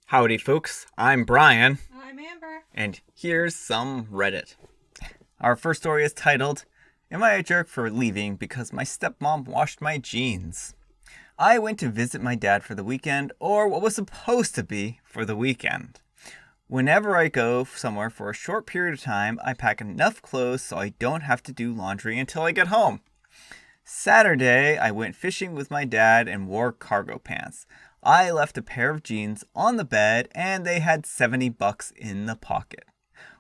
Howdy folks, I'm Brian, I'm Amber. and here's some Reddit. Our first story is titled, Am I a jerk for leaving because my stepmom washed my jeans? I went to visit my dad for the weekend, or what was supposed to be for the weekend. Whenever I go somewhere for a short period of time, I pack enough clothes so I don't have to do laundry until I get home. Saturday, I went fishing with my dad and wore cargo pants. I left a pair of jeans on the bed and they had $70 in the pocket.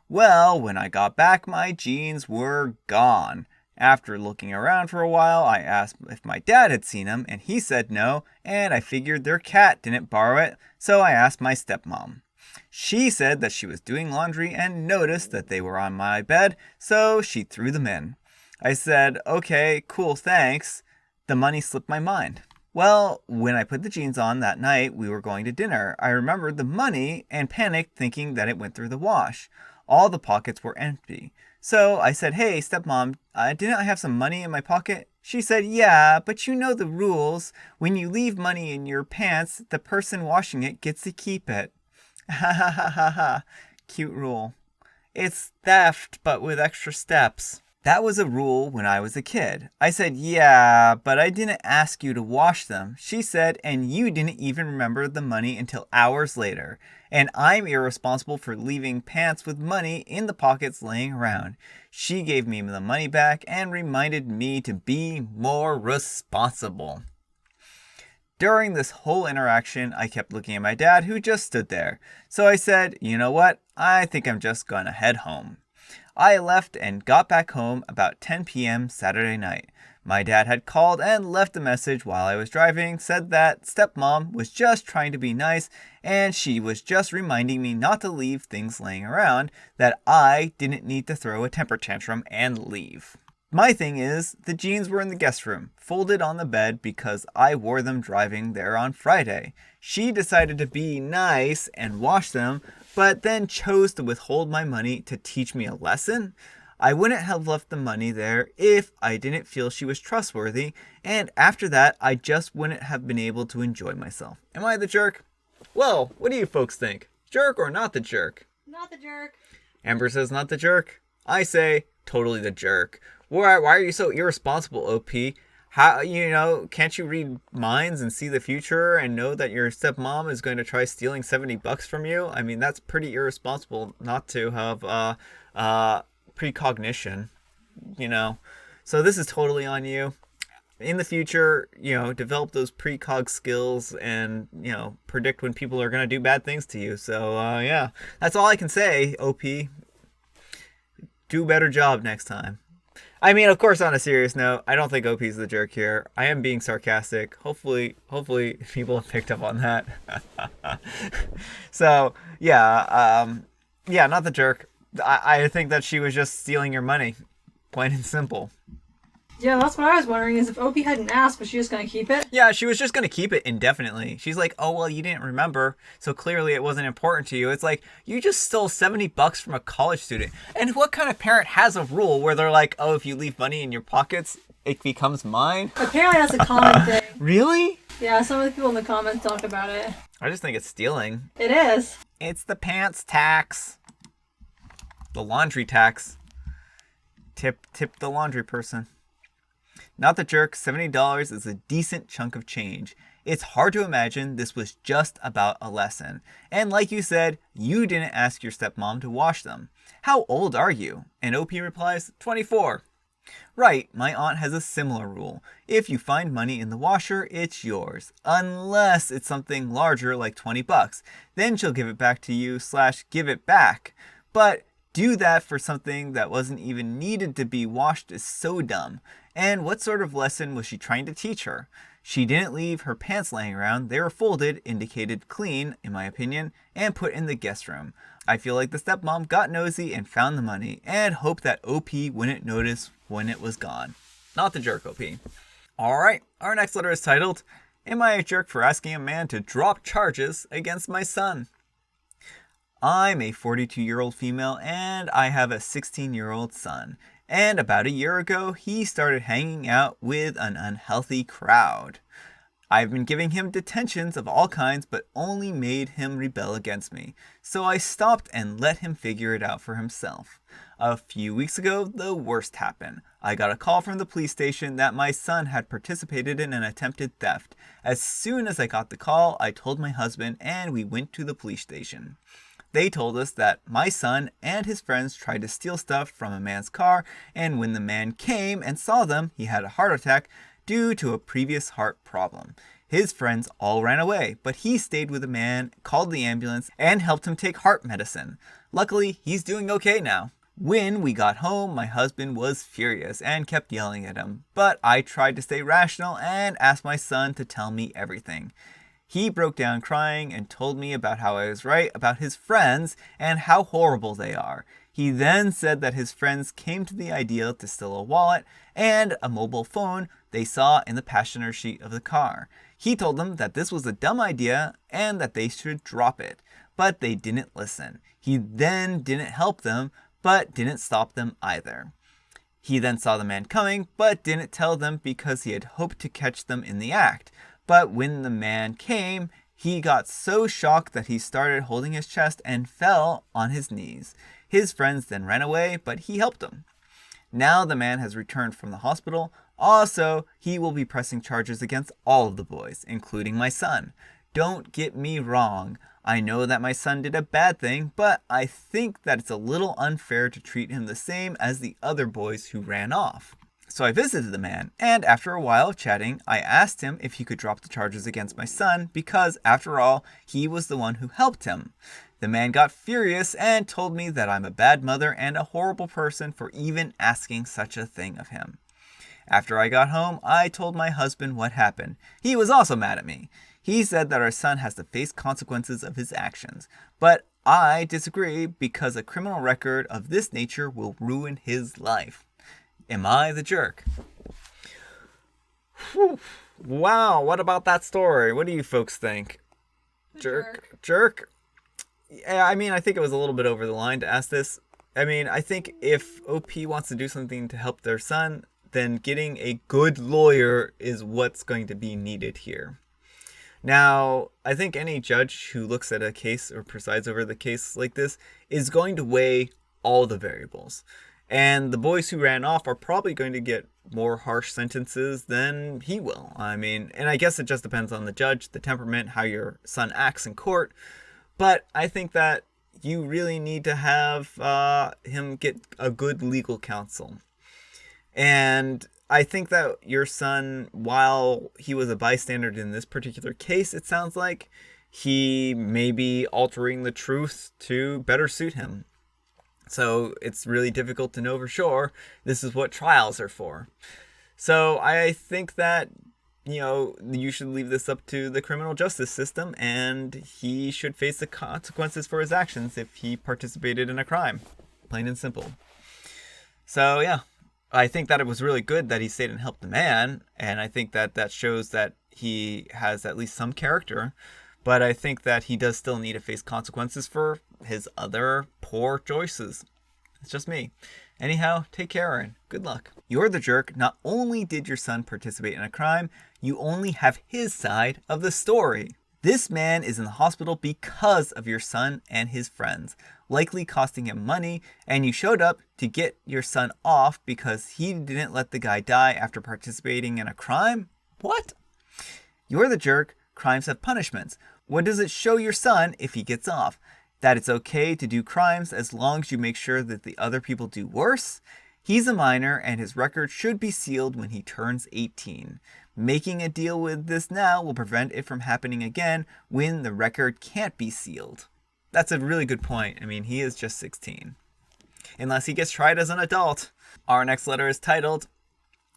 Well, when I got back, my jeans were gone. After looking around for a while, I asked if my dad had seen them and he said no, and I figured their cat didn't borrow it, so I asked my stepmom. She said that she was doing laundry and noticed that they were on my bed, so she threw them in. I said, okay, cool, thanks. The money slipped my mind. Well, when I put the jeans on that night we were going to dinner, I remembered the money and panicked thinking that it went through the wash. All the pockets were empty. So I said, hey, stepmom, didn't I have some money in my pocket? She said, yeah, but you know the rules. When you leave money in your pants, the person washing it gets to keep it. Ha ha ha ha ha. Cute rule. It's theft, but with extra steps. That was a rule when I was a kid. I said, yeah, but I didn't ask you to wash them. She said, and you didn't even remember the money until hours later. And I'm irresponsible for leaving pants with money in the pockets laying around. She gave me the money back and reminded me to be more responsible. During this whole interaction, I kept looking at my dad, who just stood there. So I said, you know what? I think I'm just gonna head home. I left and got back home about 10 p.m. Saturday night. My dad had called and left a message while I was driving, said that stepmom was just trying to be nice and she was just reminding me not to leave things laying around, that I didn't need to throw a temper tantrum and leave. My thing is, the jeans were in the guest room, folded on the bed because I wore them driving there on Friday. She decided to be nice and wash them, but then chose to withhold my money to teach me a lesson? I wouldn't have left the money there if I didn't feel she was trustworthy, and after that, I just wouldn't have been able to enjoy myself. Am I the jerk? Well, what do you folks think? Jerk or not the jerk? Not the jerk. Amber says not the jerk. I say totally the jerk. Why are you so irresponsible, OP? How, can't you read minds and see the future and know that your stepmom is going to try stealing $70 from you? I mean, that's pretty irresponsible not to have precognition, So this is totally on you. In the future, develop those precog skills and, predict when people are going to do bad things to you. So, yeah, that's all I can say, OP. Do a better job next time. I mean, of course, on a serious note, I don't think OP's the jerk here. I am being sarcastic. Hopefully people have picked up on that. So, yeah, not the jerk. I think that she was just stealing your money. Plain and simple. Yeah, that's what I was wondering, is if Opie hadn't asked, was she just going to keep it? Yeah, she was just going to keep it indefinitely. She's like, oh, well, you didn't remember, so clearly it wasn't important to you. It's like, you just stole $70 from a college student. And what kind of parent has a rule where they're like, oh, if you leave money in your pockets, it becomes mine? Apparently that's a common thing. Really? Yeah, some of the people in the comments talk about it. I just think it's stealing. It is. It's the pants tax. The laundry tax. Tip the laundry person. Not the jerk, $70 is a decent chunk of change. It's hard to imagine this was just about a lesson. And like you said, you didn't ask your stepmom to wash them. How old are you? And OP replies, 24. Right, my aunt has a similar rule. If you find money in the washer, it's yours. Unless it's something larger like $20. Then she'll give it back to you / give it back. But do that for something that wasn't even needed to be washed is so dumb. And what sort of lesson was she trying to teach her? She didn't leave her pants laying around. They were folded, indicated clean, in my opinion, and put in the guest room. I feel like the stepmom got nosy and found the money, and hope that OP wouldn't notice when it was gone. Not the jerk, OP. Alright, our next letter is titled, Am I a jerk for asking a man to drop charges against my son? I'm a 42-year-old female and I have a 16-year-old son. And about a year ago, he started hanging out with an unhealthy crowd. I've been giving him detentions of all kinds, but only made him rebel against me. So I stopped and let him figure it out for himself. A few weeks ago, the worst happened. I got a call from the police station that my son had participated in an attempted theft. As soon as I got the call, I told my husband and we went to the police station. They told us that my son and his friends tried to steal stuff from a man's car, and when the man came and saw them, he had a heart attack due to a previous heart problem. His friends all ran away, but he stayed with the man, called the ambulance, and helped him take heart medicine. Luckily, he's doing okay now. When we got home, my husband was furious and kept yelling at him, but I tried to stay rational and asked my son to tell me everything. He broke down crying and told me about how I was right about his friends and how horrible they are. He then said that his friends came to the idea to steal a wallet and a mobile phone they saw in the passenger seat of the car. He told them that this was a dumb idea and that they should drop it, but they didn't listen. He then didn't help them, but didn't stop them either. He then saw the man coming, but didn't tell them because he had hoped to catch them in the act. But when the man came, he got so shocked that he started holding his chest and fell on his knees. His friends then ran away, but he helped them. Now the man has returned from the hospital. Also, he will be pressing charges against all of the boys, including my son. Don't get me wrong. I know that my son did a bad thing, but I think that it's a little unfair to treat him the same as the other boys who ran off. So I visited the man, and after a while of chatting, I asked him if he could drop the charges against my son because, after all, he was the one who helped him. The man got furious and told me that I'm a bad mother and a horrible person for even asking such a thing of him. After I got home, I told my husband what happened. He was also mad at me. He said that our son has to face consequences of his actions, but I disagree because a criminal record of this nature will ruin his life. Am I the jerk? Whew. Wow, what about that story? What do you folks think? Jerk? Yeah, I mean, I think it was a little bit over the line to ask this. I mean, I think if OP wants to do something to help their son, then getting a good lawyer is what's going to be needed here. Now, I think any judge who looks at a case or presides over the case like this is going to weigh all the variables. And the boys who ran off are probably going to get more harsh sentences than he will. I mean, and I guess it just depends on the judge, the temperament, how your son acts in court. But I think that you really need to have him get a good legal counsel. And I think that your son, while he was a bystander in this particular case, it sounds like he may be altering the truth to better suit him. So it's really difficult to know for sure. This is what trials are for. So I think that, you should leave this up to the criminal justice system, and he should face the consequences for his actions if he participated in a crime. Plain and simple. So yeah, I think that it was really good that he stayed and helped the man, and I think that that shows that he has at least some character. But I think that he does still need to face consequences for his other poor choices. It's just me. Anyhow, take care and good luck. You're the jerk. Not only did your son participate in a crime, you only have his side of the story. This man is in the hospital because of your son and his friends, likely costing him money, and you showed up to get your son off because he didn't let the guy die after participating in a crime? What? You're the jerk. Crimes have punishments. What does it show your son if he gets off? That it's okay to do crimes as long as you make sure that the other people do worse? He's a minor and his record should be sealed when he turns 18. Making a deal with this now will prevent it from happening again when the record can't be sealed. That's a really good point. I mean, he is just 16. Unless he gets tried as an adult. Our next letter is titled,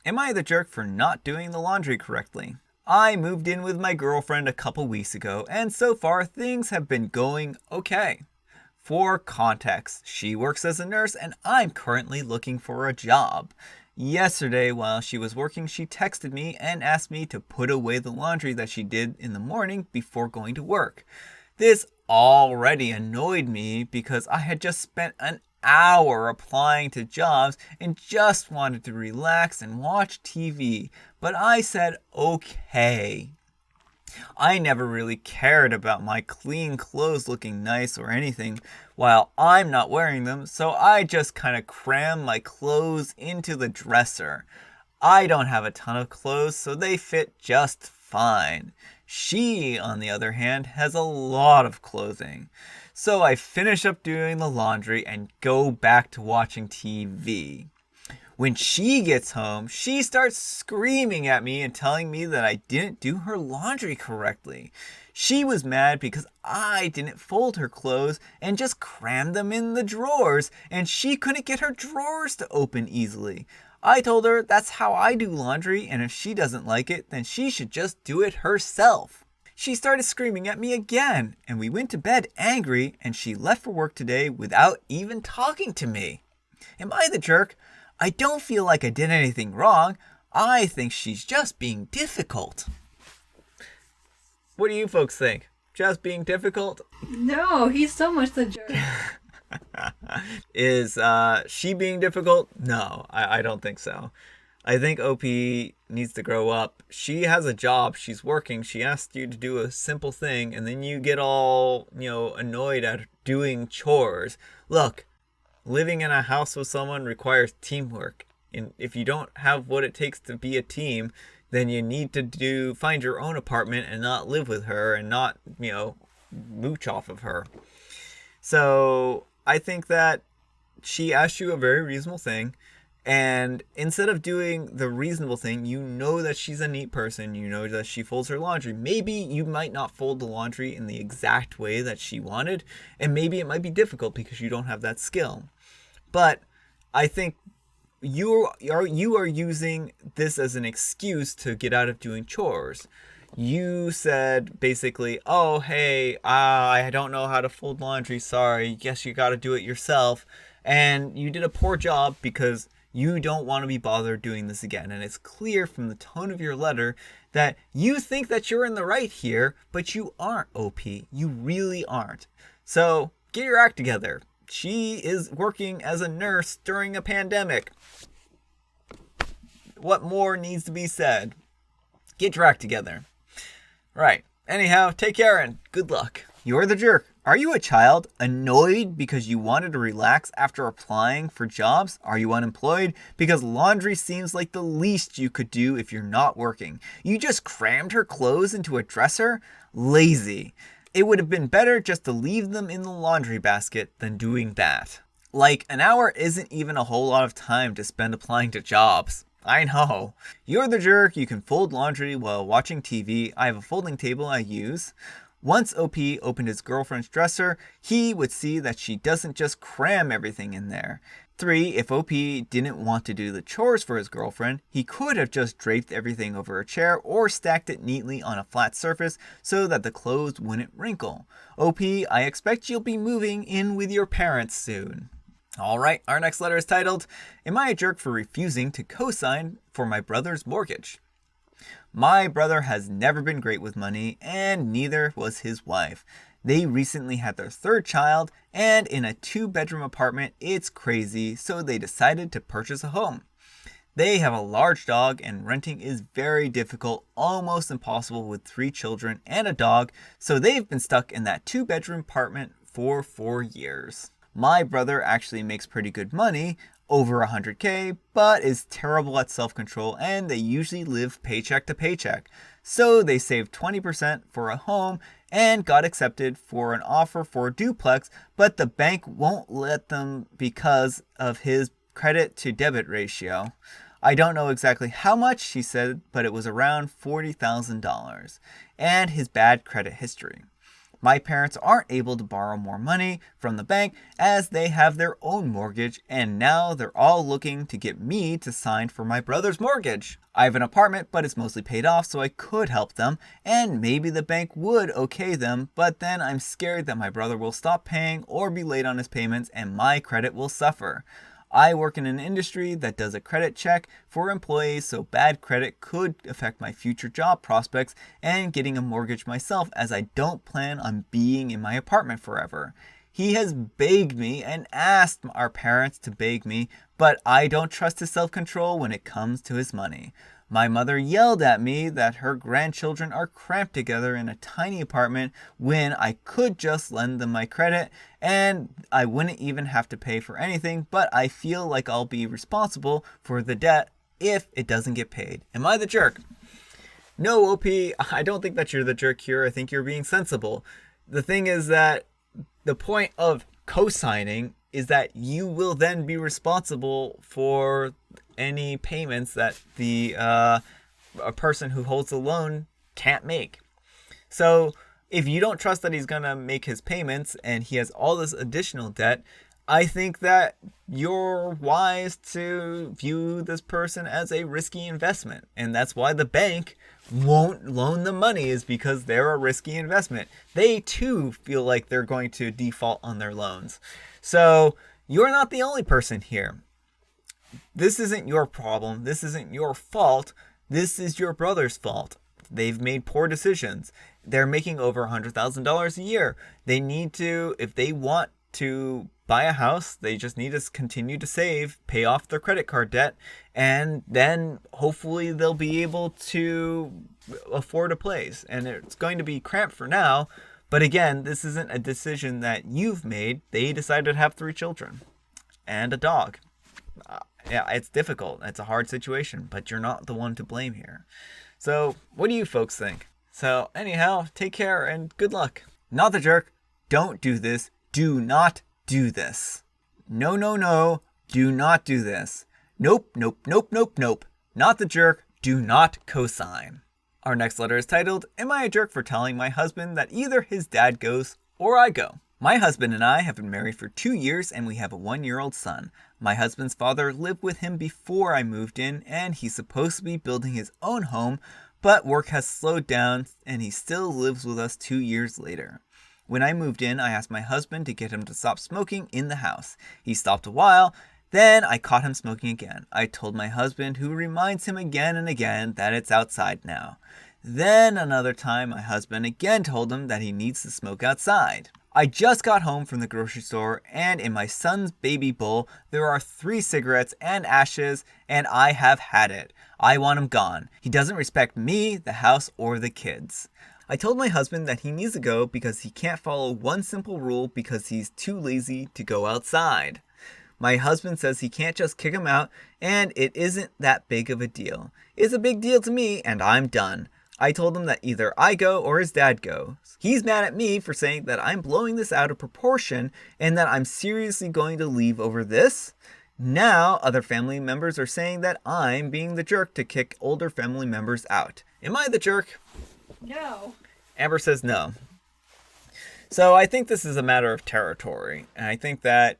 Am I the jerk for not doing the laundry correctly? I moved in with my girlfriend a couple weeks ago, and so far things have been going okay. For context, she works as a nurse and I'm currently looking for a job. Yesterday, while she was working, she texted me and asked me to put away the laundry that she did in the morning before going to work. This already annoyed me because I had just spent an hour applying to jobs and just wanted to relax and watch TV. But I said, okay. I never really cared about my clean clothes looking nice or anything while I'm not wearing them, so I just kind of cram my clothes into the dresser. I don't have a ton of clothes, so they fit just fine. She, on the other hand, has a lot of clothing. So I finish up doing the laundry and go back to watching TV. When she gets home, she starts screaming at me and telling me that I didn't do her laundry correctly. She was mad because I didn't fold her clothes and just crammed them in the drawers, and she couldn't get her drawers to open easily. I told her that's how I do laundry, and if she doesn't like it, then she should just do it herself. She started screaming at me again, and we went to bed angry, and she left for work today without even talking to me. Am I the jerk? I don't feel like I did anything wrong. I think she's just being difficult. What do you folks think? Just being difficult? No, he's so much the jerk. Is she being difficult? No, I don't think so. I think OP needs to grow up. She has a job. She's working. She asked you to do a simple thing, and then you get all, annoyed at doing chores. Look, living in a house with someone requires teamwork. And if you don't have what it takes to be a team, then you need to find your own apartment and not live with her and not, mooch off of her. So I think that she asked you a very reasonable thing. And instead of doing the reasonable thing, you know that she's a neat person. You know that she folds her laundry. Maybe you might not fold the laundry in the exact way that she wanted. And maybe it might be difficult because you don't have that skill. But I think you are using this as an excuse to get out of doing chores. You said basically, oh, hey, I don't know how to fold laundry. Sorry, guess you got to do it yourself. And you did a poor job because you don't want to be bothered doing this again. And it's clear from the tone of your letter that you think that you're in the right here, but you aren't, OP. You really aren't. So get your act together. She is working as a nurse during a pandemic. What more needs to be said? Get your act together. Right. Anyhow, take care and good luck. You're the jerk. Are you a child? Annoyed because you wanted to relax after applying for jobs? Are you unemployed? Because laundry seems like the least you could do if you're not working. You just crammed her clothes into a dresser? Lazy. It would have been better just to leave them in the laundry basket than doing that. Like, an hour isn't even a whole lot of time to spend applying to jobs. I know. You're the jerk. You can fold laundry while watching TV. I have a folding table I use. Once OP opened his girlfriend's dresser, he would see that she doesn't just cram everything in there. 3. If OP didn't want to do the chores for his girlfriend, he could have just draped everything over a chair or stacked it neatly on a flat surface so that the clothes wouldn't wrinkle. OP, I expect you'll be moving in with your parents soon. Alright, our next letter is titled, Am I a Jerk for Refusing to Co-Sign for My Brother's Mortgage? My brother has never been great with money, and neither was his wife. They recently had their third child, and in a 2-bedroom apartment, it's crazy, so they decided to purchase a home. They have a large dog, and renting is very difficult, almost impossible with 3 children and a dog, so they've been stuck in that 2-bedroom apartment for 4 years. My brother actually makes pretty good money, over $100K, but is terrible at self-control, and they usually live paycheck to paycheck. So they saved 20% for a home and got accepted for an offer for a duplex, but the bank won't let them because of his credit to debit ratio. I don't know exactly how much, she said, but it was around $40,000, and his bad credit history. My parents aren't able to borrow more money from the bank as they have their own mortgage, and now they're all looking to get me to sign for my brother's mortgage. I have an apartment, but it's mostly paid off, so I could help them, and maybe the bank would okay them, but then I'm scared that my brother will stop paying or be late on his payments and my credit will suffer. I work in an industry that does a credit check for employees, so bad credit could affect my future job prospects and getting a mortgage myself, as I don't plan on being in my apartment forever. He has begged me and asked our parents to beg me, but I don't trust his self-control when it comes to his money. My mother yelled at me that her grandchildren are cramped together in a tiny apartment when I could just lend them my credit and I wouldn't even have to pay for anything, but I feel like I'll be responsible for the debt if it doesn't get paid. Am I the jerk? No, OP, I don't think that you're the jerk here. I think you're being sensible. The thing is that the point of co-signing is that you will then be responsible for any payments that a person who holds the loan can't make. So if you don't trust that he's going to make his payments and he has all this additional debt, I think that you're wise to view this person as a risky investment. And that's why the bank won't loan the money, is because they're a risky investment. They too feel like they're going to default on their loans. So you're not the only person here. This isn't your problem. This isn't your fault. This is your brother's fault. They've made poor decisions. They're making over $100,000 a year. They need to, if they want to buy a house, they just need to continue to save, pay off their credit card debt, and then hopefully they'll be able to afford a place. And it's going to be cramped for now, but again, this isn't a decision that you've made. They decided to have 3 children and a dog. Yeah, it's difficult. It's a hard situation, but you're not the one to blame here. So what do you folks think? So anyhow, take care and good luck. Not the jerk. Don't do this. Do not do this. No, no, no. Do not do this. Nope, nope, nope, nope, nope. Not the jerk. Do not co-sign. Our next letter is titled, Am I a jerk for telling my husband that either his dad goes or I go? My husband and I have been married for 2 years and we have a 1-year-old son. My husband's father lived with him before I moved in and he's supposed to be building his own home, but work has slowed down and he still lives with us 2 years later. When I moved in, I asked my husband to get him to stop smoking in the house. He stopped a while, then I caught him smoking again. I told my husband, who reminds him again and again that it's outside now. Then another time, my husband again told him that he needs to smoke outside. I just got home from the grocery store and in my son's baby bowl, there are 3 cigarettes and ashes and I have had it. I want him gone. He doesn't respect me, the house, or the kids. I told my husband that he needs to go because he can't follow one simple rule because he's too lazy to go outside. My husband says he can't just kick him out and it isn't that big of a deal. It's a big deal to me and I'm done. I told him that either I go or his dad goes. He's mad at me for saying that I'm blowing this out of proportion and that I'm seriously going to leave over this. Now, other family members are saying that I'm being the jerk to kick older family members out. Am I the jerk? No. Amber says no. So I think this is a matter of territory. And I think that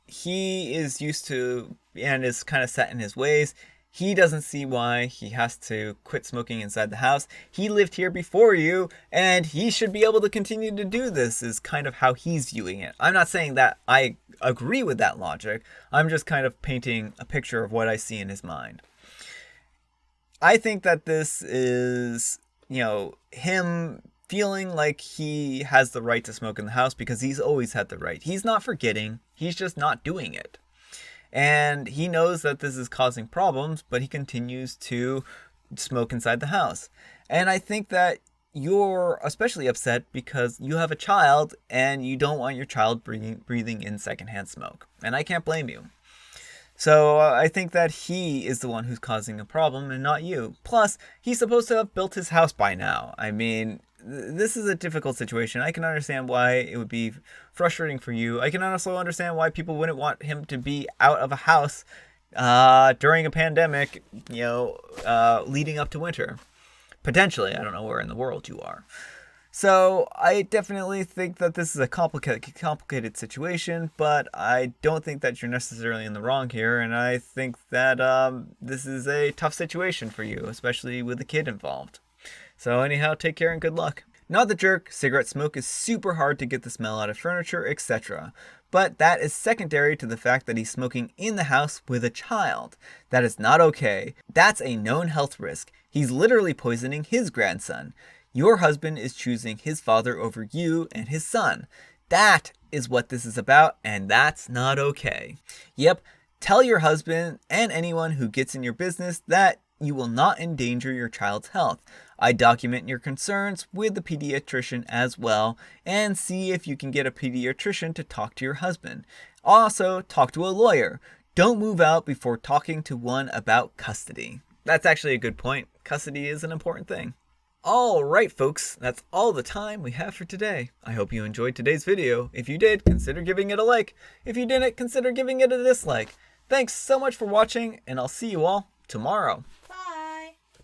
he is used to and is kind of set in his ways. He doesn't see why he has to quit smoking inside the house. He lived here before you, and he should be able to continue to do this, is kind of how he's viewing it. I'm not saying that I agree with that logic. I'm just kind of painting a picture of what I see in his mind. I think that this is, him feeling like he has the right to smoke in the house because he's always had the right. He's not forgetting. He's just not doing it. And he knows that this is causing problems, but he continues to smoke inside the house. And I think that you're especially upset because you have a child and you don't want your child breathing in secondhand smoke. And I can't blame you. So I think that he is the one who's causing a problem and not you. Plus, he's supposed to have built his house by now. I mean, this is a difficult situation. I can understand why it would be frustrating for you. I can also understand why people wouldn't want him to be out of a house during a pandemic, leading up to winter. Potentially. I don't know where in the world you are. So I definitely think that this is a complicated situation, but I don't think that you're necessarily in the wrong here. And I think that this is a tough situation for you, especially with a kid involved. So anyhow, take care and good luck. Not the jerk, cigarette smoke is super hard to get the smell out of furniture, etc. But that is secondary to the fact that he's smoking in the house with a child. That is not okay. That's a known health risk. He's literally poisoning his grandson. Your husband is choosing his father over you and his son. That is what this is about, and that's not okay. Yep, tell your husband and anyone who gets in your business that you will not endanger your child's health. I document your concerns with the pediatrician as well, and see if you can get a pediatrician to talk to your husband. Also, talk to a lawyer. Don't move out before talking to one about custody. That's actually a good point. Custody is an important thing. Alright folks, that's all the time we have for today. I hope you enjoyed today's video. If you did, consider giving it a like. If you didn't, consider giving it a dislike. Thanks so much for watching, and I'll see you all tomorrow.